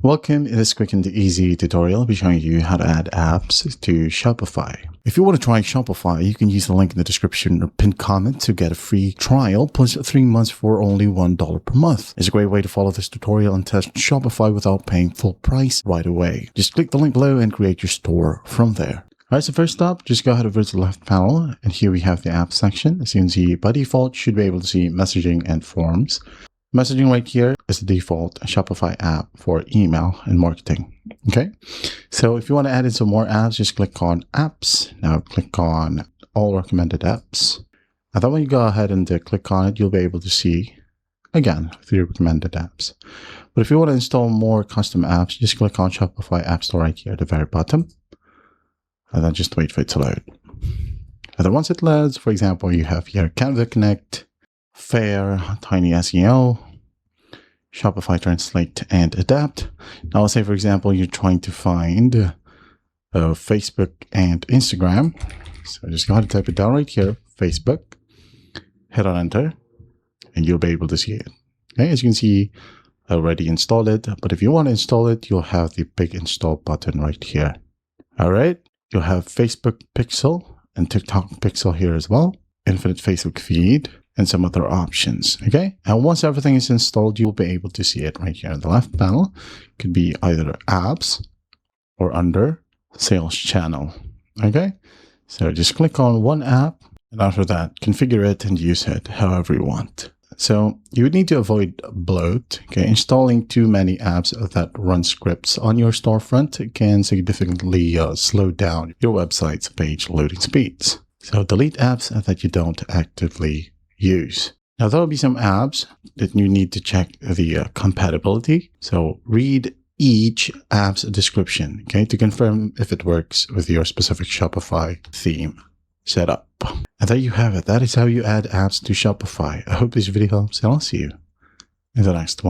Welcome. In this quick and easy tutorial, I'll be showing you how to add apps to Shopify. If you want to try Shopify, you can use the link in the description or pinned comment to get a free trial plus 3 months for only $1 per month. It's a great way to follow this tutorial and test Shopify without paying full price right away. Just click the link below and create your store from there. Alright, so first up, just go ahead over to the left panel, and here we have the app section. As you can see, by default, you should be able to see messaging and forms. Messaging right here is the default Shopify app for email and marketing. Okay, so if you want to add in some more apps, just click on apps. Now click on all recommended apps. And then when you go ahead and click on it, you'll be able to see again the recommended apps. But if you want to install more custom apps, just click on Shopify App Store right here at the very bottom. And then just wait for it to load. And then once it loads, for example, you have here Canva Connect, Fair, Tiny SEO, Shopify Translate, and Adapt. Now, let's say, for example, you're trying to find Facebook and Instagram. So just go ahead and type it down right here, Facebook, hit on enter, and you'll be able to see it. Okay, as you can see, I already installed it, but if you want to install it, you'll have the big install button right here. All right, you'll have Facebook Pixel and TikTok Pixel here as well, Infinite Facebook Feed, and some other options. Okay, and once everything is installed, you'll be able to see it right here in the left panel. It could be either apps or under sales channel. Okay, so just click on one app, and after that, configure it and use it however you want. So you would need to avoid bloat. Okay, installing too many apps that run scripts on your storefront can significantly slow down your website's page loading speeds. So delete apps that you don't actively use. Now, there will be some apps that you need to check the compatibility. So read each app's description, okay, to confirm if it works with your specific Shopify theme setup. And there you have it. That is how you add apps to Shopify. I hope this video helps, and I'll see you in the next one.